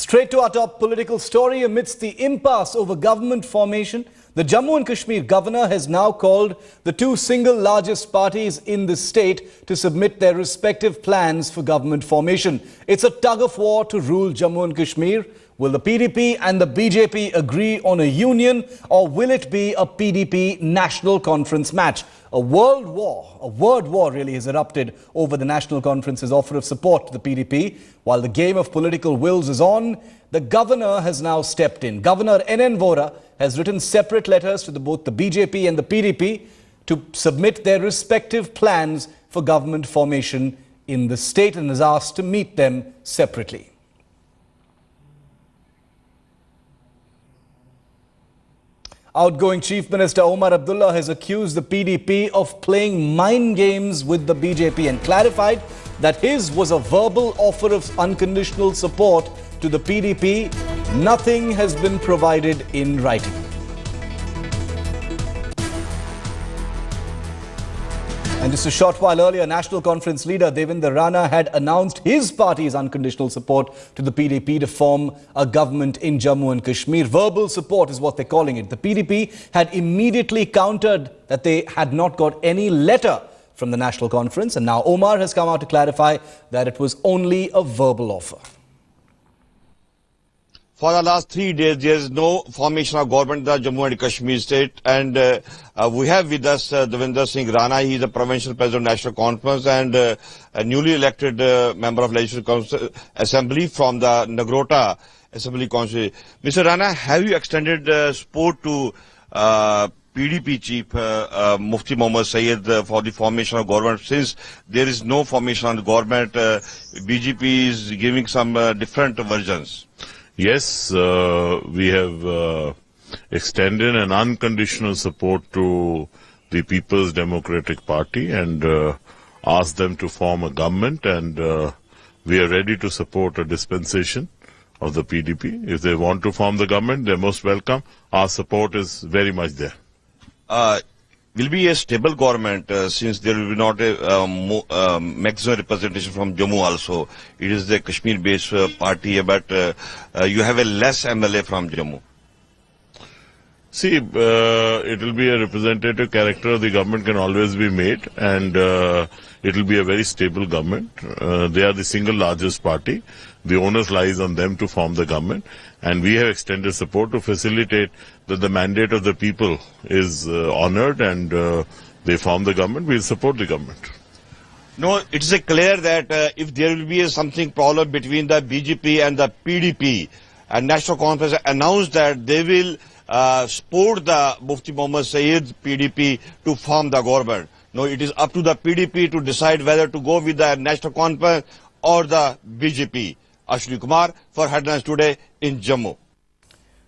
Straight to our top political story. Amidst the impasse over government formation, the Jammu and Kashmir governor has now called the two single largest parties in the state to submit their respective plans for government formation. It's a tug of war to rule Jammu and Kashmir. Will the PDP and the BJP agree on a union, or will it be a PDP National Conference match? A word war really has erupted over the National Conference's offer of support to the PDP. While the game of political wills is on, the governor has now stepped in. Governor N.N. Vora has written separate letters to both the BJP and the PDP to submit their respective plans for government formation in the state and has asked to meet them separately. Outgoing Chief Minister Omar Abdullah has accused the PDP of playing mind games with the BJP and clarified that his was a verbal offer of unconditional support to the PDP. Nothing has been provided in writing. And just a short while earlier, National Conference leader Devendra Rana had announced his party's unconditional support to the PDP to form a government in Jammu and Kashmir. Verbal support is what they're calling it. The PDP had immediately countered that they had not got any letter from the National Conference, and now Omar has come out to clarify that it was only a verbal offer. For the last 3 days, there is no formation of government in the Jammu and Kashmir state, and we have with us Devendra Singh Rana. He is the provincial president of National Conference and a newly elected member of Legislative Assembly from the Nagrota Assembly Constituency. Mr. Rana, have you extended support to PDP chief Mufti Mohammad Sayyid for the formation of government? Since there is no formation of the government, BJP is giving some different versions. Yes, we have extended an unconditional support to the People's Democratic Party and asked them to form a government, and we are ready to support a dispensation of the PDP. If they want to form the government, they're most welcome. Our support is very much there. Will be a stable government since there will be not a maximum representation from Jammu also. It is the Kashmir-based party, but you have a less MLA from Jammu. See, it will be a representative character. The government can always be made, and it will be a very stable government. They are the single largest party. The onus lies on them to form the government, and we have extended support to facilitate that the mandate of the people is honored and they form the government. We will support the government. No, it is clear that if there will be something problem between the BJP and the PDP, and National Conference announced that they will support the Mufti Mohammad Sayyid PDP to form the government. No, it is up to the PDP to decide whether to go with the National Conference or the BJP. Ashwini Kumar for Headlines Today in Jammu.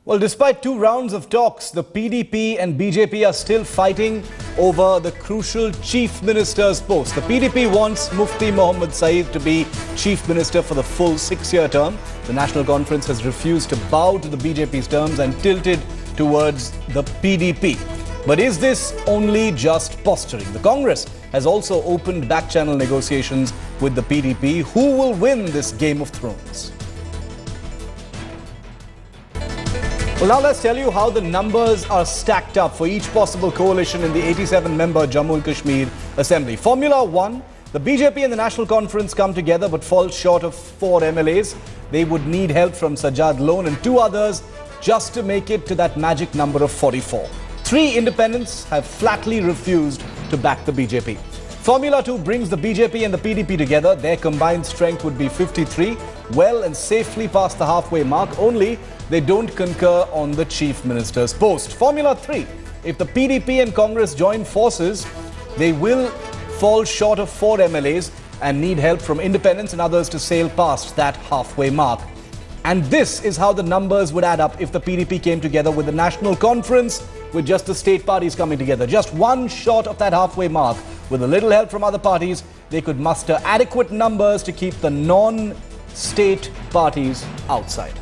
Well, despite 2 rounds of talks, the PDP and BJP are still fighting over the crucial Chief Minister's post. The PDP wants Mufti Mohammad Sayyid to be Chief Minister for the full 6-year term. The National Conference has refused to bow to the BJP's terms and tilted towards the PDP. But is this only just posturing? The Congress has also opened back-channel negotiations with the PDP. Who will win this Game of Thrones? Well, now let's tell you how the numbers are stacked up for each possible coalition in the 87-member Jammu and Kashmir Assembly. Formula 1, the BJP and the National Conference come together but fall short of 4 MLAs. They would need help from Sajjad Lone and 2 others just to make it to that magic number of 44. 3 independents have flatly refused to back the BJP. Formula 2 brings the BJP and the PDP together. Their combined strength would be 53, well and safely past the halfway mark, only they don't concur on the Chief Minister's post. Formula 3, if the PDP and Congress join forces, they will fall short of 4 MLAs and need help from independents and others to sail past that halfway mark. And this is how the numbers would add up if the PDP came together with the National Conference, with just the state parties coming together. Just 1 short of that halfway mark. With a little help from other parties, they could muster adequate numbers to keep the non-state parties outside.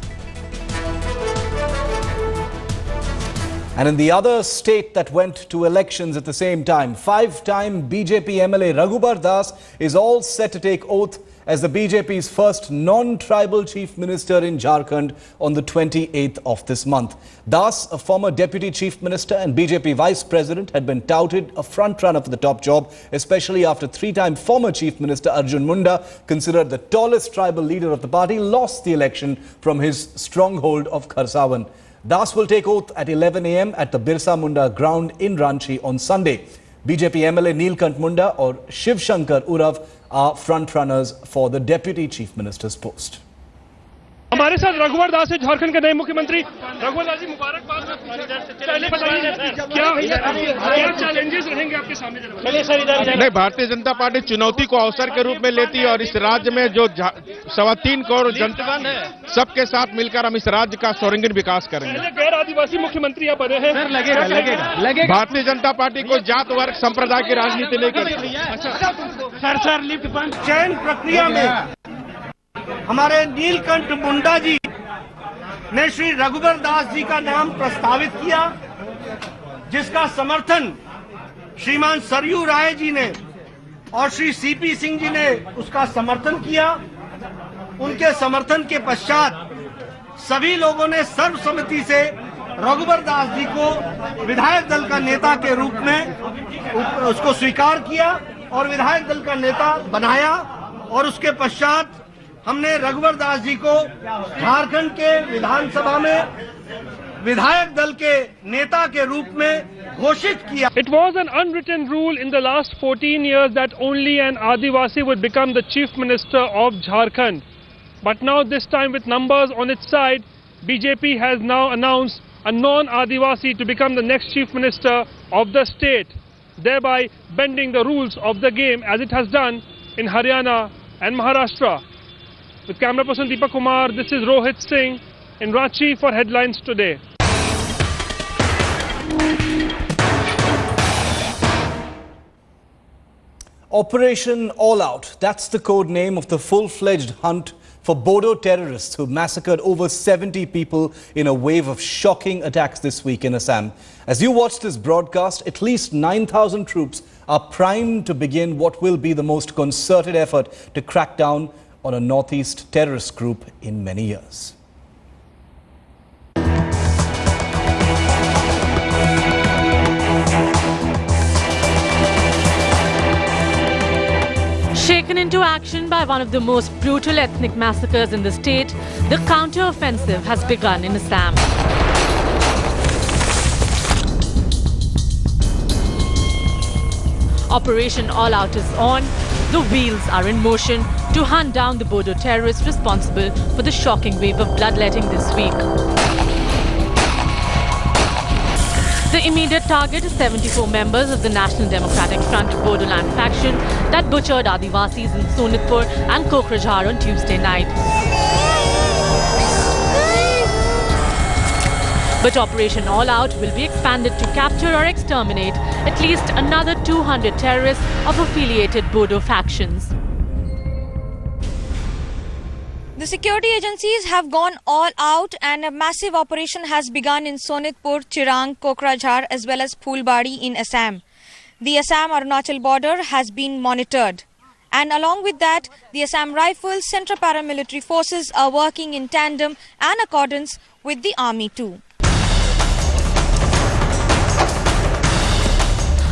And in the other state that went to elections at the same time, 5-time BJP MLA Raghubar Das is all set to take oath as the BJP's first non-tribal chief minister in Jharkhand on the 28th of this month. Das, a former deputy chief minister and BJP vice president, had been touted a front-runner for the top job, especially after three-time former chief minister Arjun Munda, considered the tallest tribal leader of the party, lost the election from his stronghold of Kharsavan. Das will take oath at 11 a.m. at the Birsa Munda ground in Ranchi on Sunday. BJP MLA Neelkant Munda or Shiv Shankar Urav are front-runners for the deputy chief minister's post. हमारे साथ रघुवर दास है, झारखंड के नए मुख्यमंत्री। रघुवर दास जी, मुबारकबाद। पहले बताइए क्या चैलेंजेस रहेंगे आपके सामने? नहीं, भारतीय जनता पार्टी चुनौती को अवसर के रूप में लेती है और इस राज्य में जो 3.25 करोड़ जनता है, सबके साथ मिलकर हम इस राज्य का सर्वांगीण विकास करेंगे। गैर आदिवासी मुख्यमंत्री आप बने हैं, लगेगा। भारतीय जनता पार्टी को जात वर्ग संप्रदाय की राजनीति नहीं करती। चयन प्रक्रिया में हमारे नीलकंठ मुंडा जी ने श्री रघुवर दास जी का नाम प्रस्तावित किया, जिसका समर्थन श्रीमान सरयू राय जी ने और श्री सीपी सिंह जी ने उसका समर्थन किया। उनके समर्थन के पश्चात सभी लोगों ने सर्वसम्मति से रघुवर दास जी को विधायक दल का नेता के रूप में उसको स्वीकार किया और विधायक दल का नेता बनाया। और उसके पश्चात हमने रघुवर दास जी को झारखंड के विधानसभा में विधायक दल के नेता के रूप में घोषित किया। It was an unwritten rule in the last 14 years that only an Adivasi would become the chief minister of Jharkhand. But now this time, with numbers on its side, BJP has now announced a non-Adivasi to become the next chief minister of the state, thereby bending the rules of the game as it has done in Haryana and Maharashtra. With camera person Deepak Kumar, this is Rohit Singh in Ranchi for Headlines Today. Operation All Out, that's the code name of the full-fledged hunt for Bodo terrorists who massacred over 70 people in a wave of shocking attacks this week in Assam. As you watch this broadcast, at least 9,000 troops are primed to begin what will be the most concerted effort to crack down on a northeast terrorist group in many years. Shaken into action by one of the most brutal ethnic massacres in the state, the counter-offensive has begun in Assam. Operation All Out is on. The wheels are in motion to hunt down the Bodo terrorists responsible for the shocking wave of bloodletting this week. The immediate target is 74 members of the National Democratic Front Bodoland faction that butchered Adivasis in Sonitpur and Kokrajhar on Tuesday night. But Operation All Out will be expanded to capture or exterminate at least another 200 terrorists of affiliated Bodo factions. The security agencies have gone all out and a massive operation has begun in Sonitpur, Chirang, Kokrajhar as well as Phulbari in Assam. The Assam-Arunachal border has been monitored. And along with that, the Assam Rifles, Central Paramilitary Forces are working in tandem and accordance with the Army too.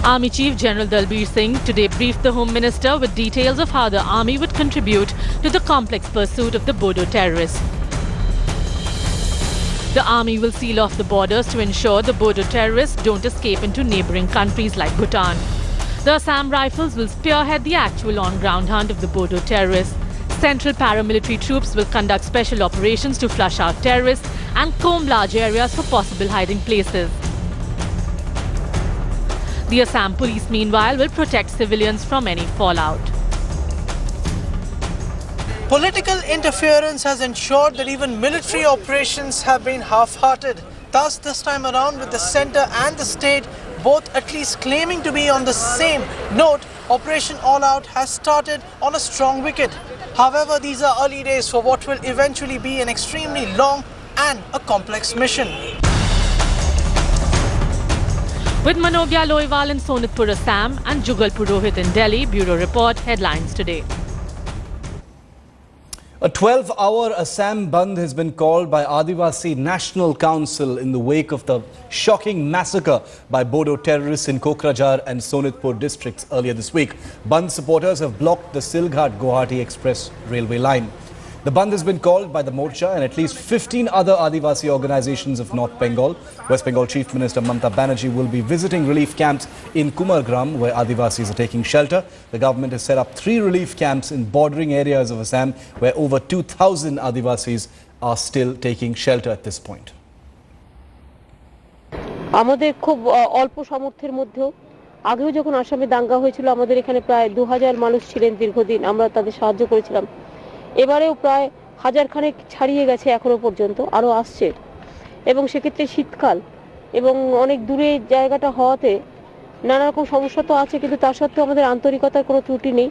Army Chief General Dalbir Singh today briefed the Home Minister with details of how the Army would contribute to the complex pursuit of the Bodo terrorists. The Army will seal off the borders to ensure the Bodo terrorists don't escape into neighbouring countries like Bhutan. The Assam Rifles will spearhead the actual on-ground hunt of the Bodo terrorists. Central paramilitary troops will conduct special operations to flush out terrorists and comb large areas for possible hiding places. The Assam police, meanwhile, will protect civilians from any fallout. Political interference has ensured that even military operations have been half-hearted. Thus, this time around, with the centre and the state both at least claiming to be on the same note, Operation All Out has started on a strong wicket. However, these are early days for what will eventually be an extremely long and a complex mission. With Manogya Loiwal in Sonitpur, Assam and Jugal Purohit in Delhi, Bureau Report, Headlines Today. A 12-hour Assam Bandh has been called by Adivasi National Council in the wake of the shocking massacre by Bodo terrorists in Kokrajhar and Sonitpur districts earlier this week. Bandh supporters have blocked the Silghat-Guwahati Express railway line. The Bandh has been called by the Morcha and at least 15 other Adivasi organizations of North Bengal. West Bengal Chief Minister Mamata Banerjee will be visiting relief camps in Kumargram, where Adivasis are taking shelter. The government has set up 3 relief camps in bordering areas of Assam, where over 2,000 Adivasis are still taking shelter at this point. আমাদের খুব অল্প সামর্থ্যের মধ্যেও আগেও যখন আসামে দাঙ্গা হয়েছিল আমাদের এখানে প্রায় 2000 মানুষ ছিলেন দীর্ঘদিন, আমরা তাদের সাহায্য করেছিলাম। এবারেও প্রায় 1000 খানেক ছাড়িয়ে গেছে এখনো পর্যন্ত, আরো আসছে। এবং সেক্ষেত্রে শীতকাল এবং অনেক দূরে জায়গাটা হওয়াতে নানা রকম সমস্যা তো আছে, কিন্তু তার সত্ত্বেও আমাদের আন্তরিকতার কোনো ত্রুটি নেই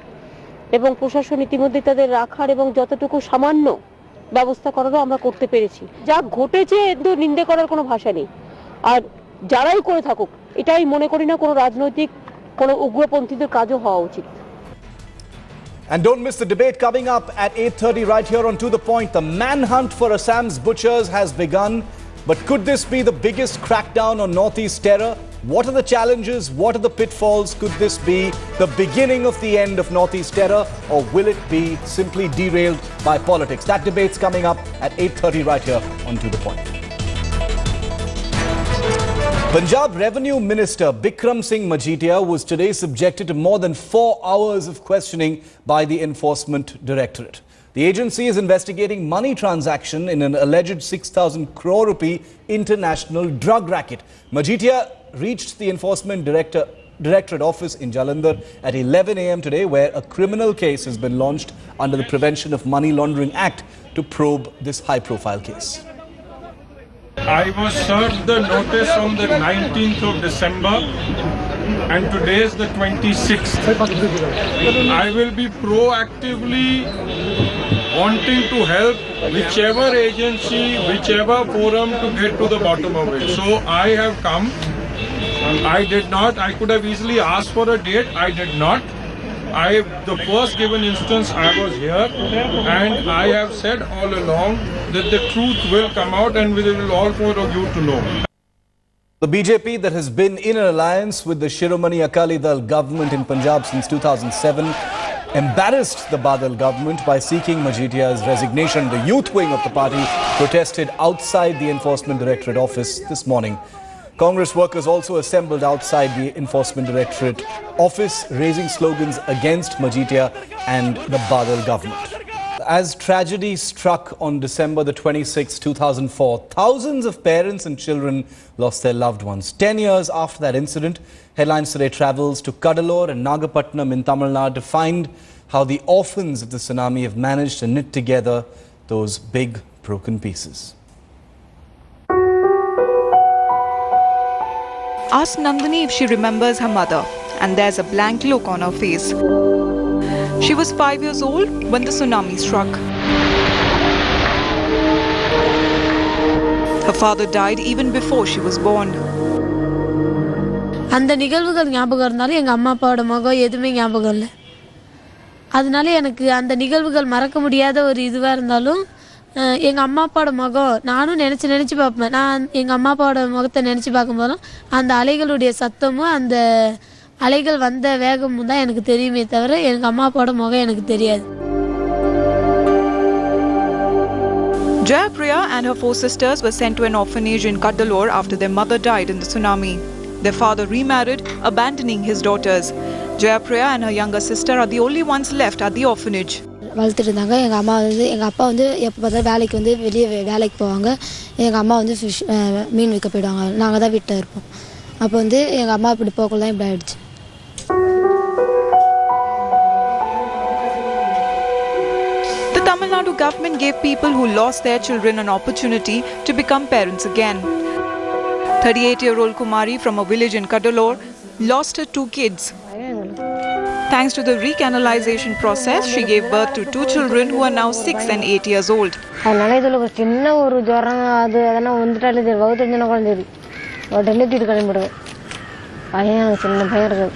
এবং প্রশাসন ইতিমধ্যে তাদের রাখার এবং যতটুকু সামান্য ব্যবস্থা করারও আমরা করতে পেরেছি। যা ঘটেছে কিন্তু নিন্দে করার কোনো ভাষা নেই, আর যারাই করে থাকুক এটাই মনে করি না কোনো রাজনৈতিক কোনো উগ্রপন্থীদের কাজও হওয়া উচিত। And don't miss the debate coming up at 8:30 right here on To The Point. The manhunt for Assam's butchers has begun. But could this be the biggest crackdown on Northeast terror? What are the challenges? What are the pitfalls? Could this be the beginning of the end of Northeast terror? Or will it be simply derailed by politics? That debate's coming up at 8:30 right here on To The Point. Punjab Revenue Minister Bikram Singh Majitiya was today subjected to more than 4 hours of questioning by the Enforcement Directorate. The agency is investigating money transaction in an alleged 6,000 crore rupee international drug racket. Majitiya reached the Enforcement Directorate office in Jalandhar at 11 a.m. today, where a criminal case has been launched under the Prevention of Money Laundering Act to probe this high-profile case. I was served the notice on the 19th of December and today is the 26th. I will be proactively wanting to help whichever agency, whichever forum to get to the bottom of it. So I have come. I could have easily asked for a date. I did not. The first given instance I was here and I have said all along that the truth will come out and we will all for you to know. The BJP that has been in an alliance with the Shiromani Akali Dal government in Punjab since 2007 embarrassed the Badal government by seeking Majitiya's resignation. The youth wing of the party protested outside the Enforcement Directorate office this morning. Congress workers also assembled outside the Enforcement Directorate office, raising slogans against Majitiya and the Badal government. As tragedy struck on December the 26th, 2004, thousands of parents and children lost their loved ones. 10 years after that incident, Headlines Today travels to Cuddalore and Nagapattinam in Tamil Nadu to find how the orphans of the tsunami have managed to knit together those big broken pieces. Ask Nandini if she remembers her mother, and there's a blank look on her face. She was 5 years old when the tsunami struck. Her father died even before she was born. அந்த நிகழ்வுகள் ஞாபகம் இருந்தாலும் எங்கள் அம்மா அப்பாவோட முகம் எதுவுமே ஞாபகம் இல்லை. அதனால எனக்கு அந்த நிகழ்வுகள் மறக்க முடியாத ஒரு இதுவாக இருந்தாலும் எங்கள் அம்மா அப்பாவோட முகம் நானும் நினச்சி பார்ப்பேன். நான் எங்கள் அம்மா அப்பாவோட முகத்தை நினச்சி பார்க்கும்போதும் அந்த அலைகளுடைய சத்தமும் அந்த அலைகள் வந்த வேகமும் தான் எனக்கு தெரியுமே தவிர எங்கள் அம்மா அப்பாவோட முகம் எனக்கு தெரியாது. Jayapriya and her 4 sisters were sent to an orphanage in Cuddalore after their mother died in the tsunami. Their father remarried, abandoning his daughters. Jayapriya and her younger sister are the only ones left at the orphanage. வளர்த்துட்டு இருந்தாங்க. எங்கள் அப்பா வந்து எப்போ பார்த்தாலும் வேலைக்கு வந்து வெளியே வேலைக்கு போவாங்க. எங்கள் அம்மா வந்து மீன் விற்க போயிடுவாங்க. நாங்கள் தான் வீட்டில் இருப்போம். அப்போ வந்து எங்கள் அம்மா இப்படி போக்குள்ள தான் இப்படி ஆயிடுச்சு. The Tamil Nadu government gave people who lost their children an opportunity to become parents again. 38-year-old Kumari from a village in Cuddalore lost her 2 kids. Thanks to the recanalization process, she gave birth to 2 children who are now 6 and 8 years old. அதனால இதில் ஒரு சின்ன ஒரு ஜுரம் அதெல்லாம் வந்துட்டாலே சரி வகுத்து சின்ன குழந்தை சரி உடனே தூக்கிட்டு கிளம்பிடுவேன். பையன் எனக்கு சின்ன பையன் இருக்குது.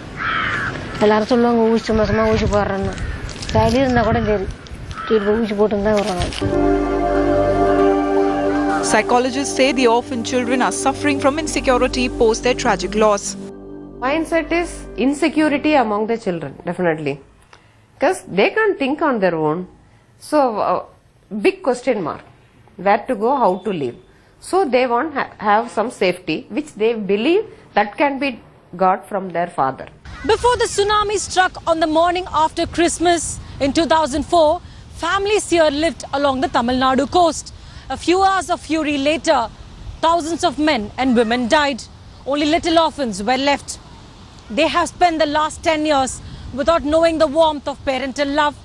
எல்லாரும் சொல்லுவாங்க ஊசி மாதமாக ஊசி போடுறேன்னு. சளி இருந்தால் கூட சரி ஹாஸ்பிட்டல் போய் ஊசி போட்டு தான் வரோம். Psychologists say the orphan children are suffering from insecurity post their tragic loss. Mindset is insecurity among the children, definitely, because they can't think on their own. So, big question mark: where to go, how to live. So they want have some safety, which they believe that can be got from their father. Before the tsunami struck on the morning after Christmas in 2004, families here lived along the Tamil Nadu coast. A few hours of fury later, thousands of men and women died. Only little orphans were left. They have spent the last 10 years without knowing the warmth of parental love,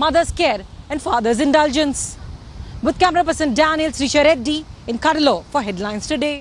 mother's care and father's indulgence. With camera person Daniel Srisha Reddy in Cuddalore for Headlines Today.